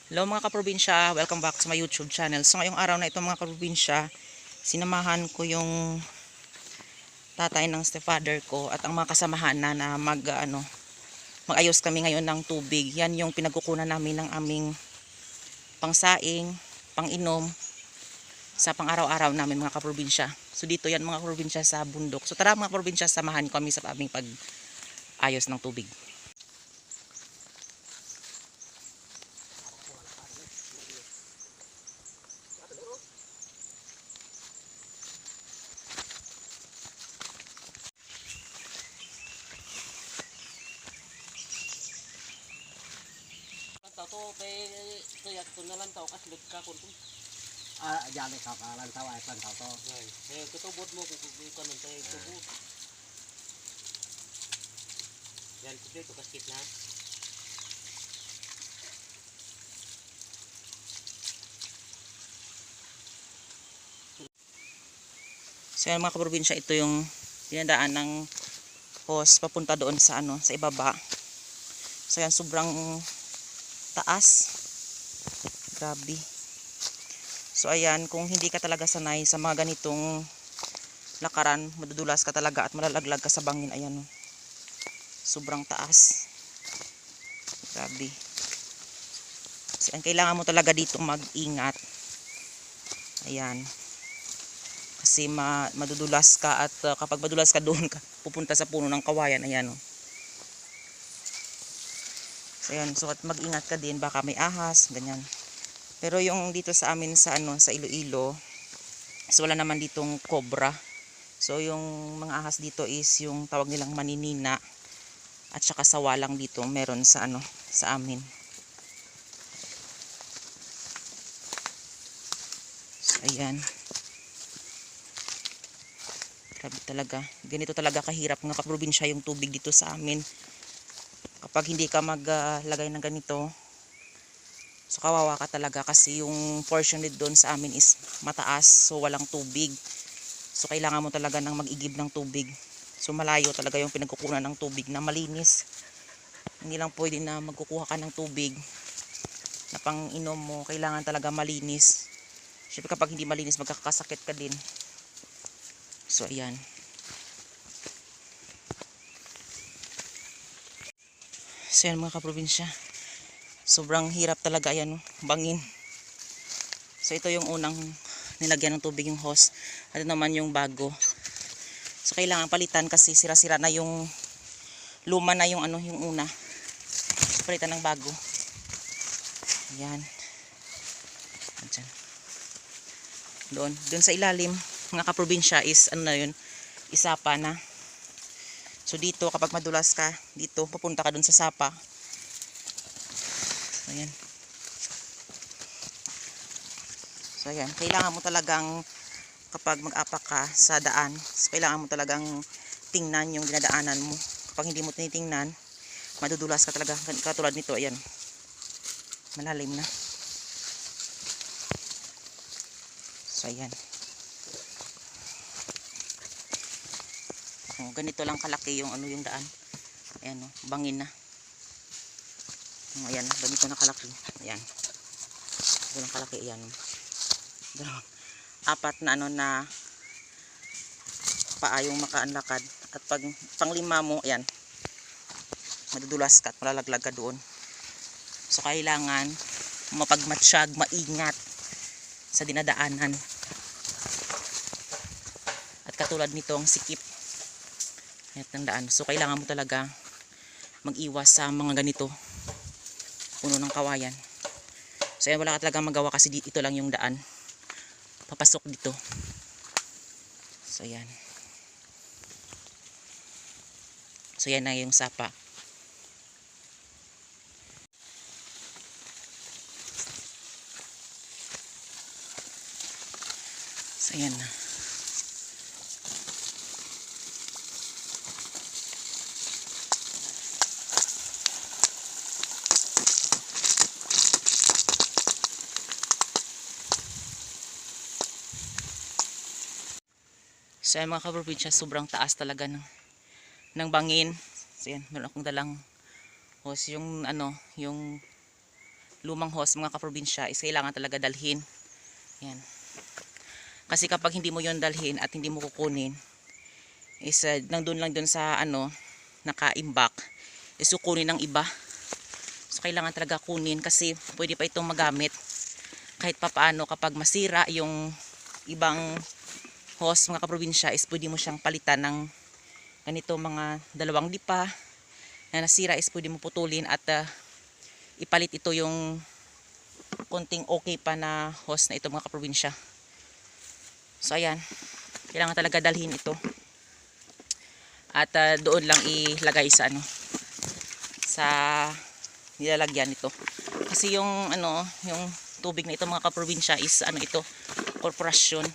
Hello mga kaprobinsya, welcome back sa my YouTube channel. So ngayong araw na ito mga kaprobinsya, sinamahan ko yung tatay ng stepfather ko at ang mga kasamahan na mag-ayos kami ngayon ng tubig. Yan yung pinagkukunan namin ng aming pangsaing, panginom sa pang-araw-araw namin mga kaprobinsya. So dito yan mga kaprobinsya sa bundok. So tara mga kaprobinsya, samahan kami sa aming pag-ayos ng tubig. To kay tuyat ko na lang tao kaslud ka kun Jali ka lang tawa ay lang to. ay tutubod mo kung kanon tay tubod yan kumpleto kaskit na So yan mga kaprobinsya, ito yung dinadaan ng hose papunta doon sa sa ibaba. So yan, sobrang taas. Grabe. So ayan, kung hindi ka talaga sanay sa mga ganitong lakaran, madudulas ka talaga at malalaglag ka sa bangin. Ayan, sobrang taas. Grabe. So ang kailangan mo talaga dito mag-ingat. Ayan. Kasi madudulas ka at kapag madulas ka doon ka pupunta sa puno ng kawayan. Ayan, So ayan, so at mag-ingat ka din, baka may ahas, ganyan. Pero yung dito sa amin sa sa Iloilo, so wala naman ditong cobra. So yung mga ahas dito is yung tawag nilang maninina at saka sawalang dito meron sa sa amin. So ayan. Grabe talaga. Ganito talaga kahirap mga kaprobinsya yung tubig dito sa amin. Kapag hindi ka maglagay ng ganito, so kawawa ka talaga kasi yung portion dito doon sa amin is mataas, so walang tubig. So kailangan mo talaga ng mag-igib ng tubig. So malayo talaga yung pinagkukunan ng tubig na malinis. Hindi lang pwede na magkukuha ka ng tubig na pang inom mo, kailangan talaga malinis. Syempre kapag hindi malinis magkakasakit ka din. So ayan. So yan mga kaprobinsya, sobrang hirap talaga. Ayan, bangin. So ito yung unang nilagyan ng tubig yung hose. At naman yung bago. So kailangan palitan kasi sira-sira na yung luma na yung yung una. So, palitan ng bago. Ayan. Diyan. Doon sa ilalim mga kaprobinsya is na yun, isapa na. So dito kapag madulas ka dito, papunta ka dun sa sapa. So ayan. So ayan, kailangan mo talagang kapag mag-apak ka sa daan, so kailangan mo talagang tingnan yung dinadaanan mo. Kapag hindi mo tinitingnan, madudulas ka talaga. Katulad nito, ayan. Malalim na. So ayan. Oh, ganito lang kalaki yung yung daan. Ayan, bangin na. Ayan, ganito na kalaki. Ayan. Ganito lang kalaki, ayan. Apat na na paa yung makaanlakad. At pag panglima mo, ayan, madudulas ka at malalaglag ka doon. So kailangan mapagmatsyag, maingat sa dinadaanan. At katulad nitong sikip ng daan. So kailangan mo talaga mag-iwas sa mga ganito puno ng kawayan. So yan, wala ka talaga magawa kasi ito lang yung daan papasok dito. So yan. So yan na yung sapa. So yan na. So yan mga kaprobinsya, sobrang taas talaga ng bangin. So yan, meron akong dalang hose, yung yung lumang hose mga kaprobinsya is kailangan talaga dalhin. Yan. Kasi kapag hindi mo yon dalhin at hindi mo kukunin is nandun lang dun sa ano nakaimbak is kukunin ng iba. So kailangan talaga kunin kasi pwede pa itong magamit kahit papaano. Kapag masira yung ibang hose mga kaprobinsya is pwede mo siyang palitan ng ganito mga 2 lipa na nasira is pwede mo putulin at ipalit ito yung konting okay pa na hose na ito mga kaprobinsya. So ayan, kailangan talaga dalhin ito at doon lang ilagay sa ano sa nilalagyan nito. Kasi yung ano yung tubig na ito mga kaprobinsya is ano ito, korporasyon.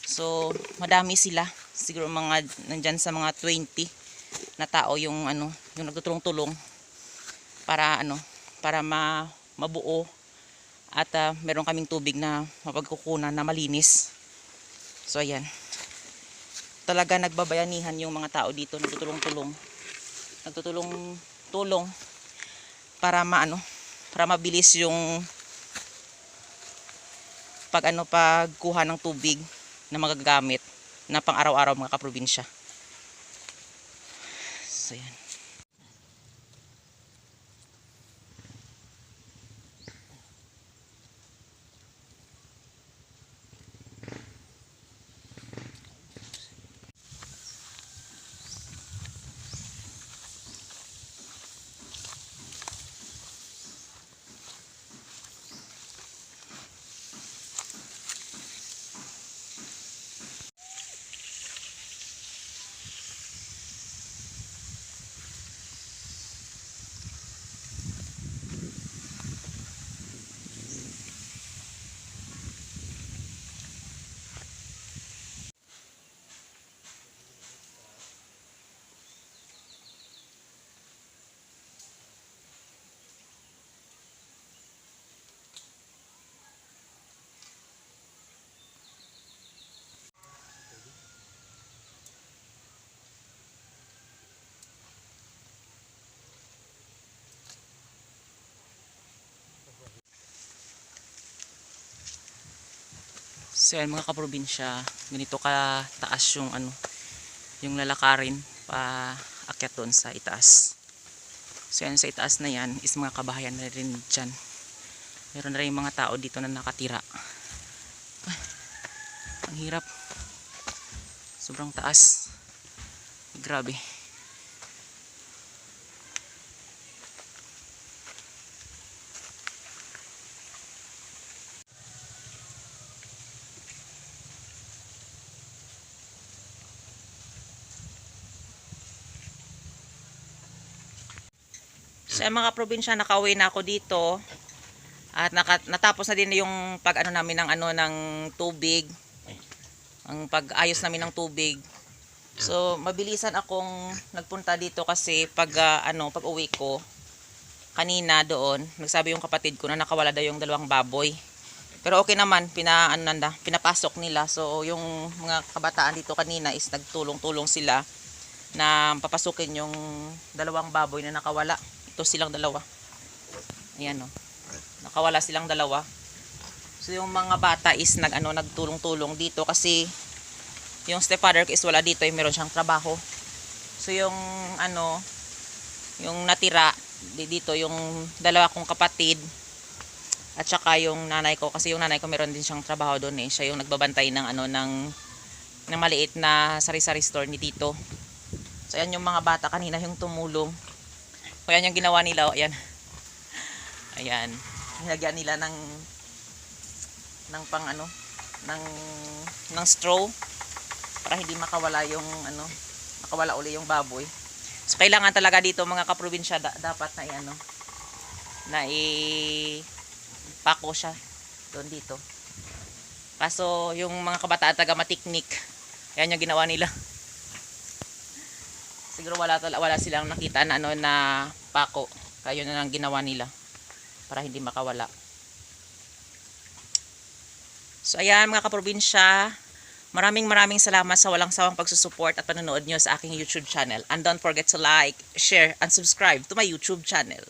So madami sila, siguro mga nandyan sa mga 20 na tao yung ano yung nagtutulong-tulong para ano para mabuo at meron kaming tubig na mapagkukunan na malinis. So ayan, talaga nagbabayanihan yung mga tao dito, nagtutulong-tulong para para mabilis yung pagkuha ng tubig na magagamit na pang araw-araw mga kaprobinsya. So yan. So yan mga kaprobinsya, ganito kataas yung yung lalakarin pa akyat doon sa itaas. So yan sa itaas na yan is mga kabahayan na rin dyan. Meron na rin mga tao dito na nakatira. Ay, ang hirap. Sobrang taas. Grabe. Sa mga probinsya, nakauwi na ako dito at natapos na din yung namin ng tubig, ang pag-ayos namin ng tubig. So mabilisan akong nagpunta dito kasi pag uwi ko kanina doon, nagsabi yung kapatid ko na nakawala daw yung 2 baboy. Pero okay naman, pinapasok nila. So yung mga kabataan dito kanina is nagtulong-tulong sila na papasukin yung 2 baboy na nakawala. Ito silang 2. Ayan o. Nakawala silang 2. So yung mga bata is nagtulong-tulong dito kasi yung stepfather is wala dito, meron siyang trabaho. So yung yung natira dito yung 2 kong kapatid at saka yung nanay ko, kasi yung nanay ko meron din siyang trabaho doon eh. Siya yung nagbabantay ng ng maliit na sari-sari store ni Tito. So ayan yung mga bata kanina yung tumulong. O yan yung ginawa nila, o ayan. Ayan. Nilagyan nila ng straw para hindi makawala yung makawala uli yung baboy. So kailangan talaga dito mga kaprobinsya dapat na pako siya doon dito. Kaso yung mga kabataan taga matiknik, ayan yung ginawa nila. Siguro wala silang nakita na na pako. Kaya yun na lang ginawa nila para hindi makawala. So ayan mga kaprobinsya, Maraming salamat sa walang sawang pagsusupport at panonood nyo sa aking YouTube channel. And don't forget to like, share, and subscribe to my YouTube channel.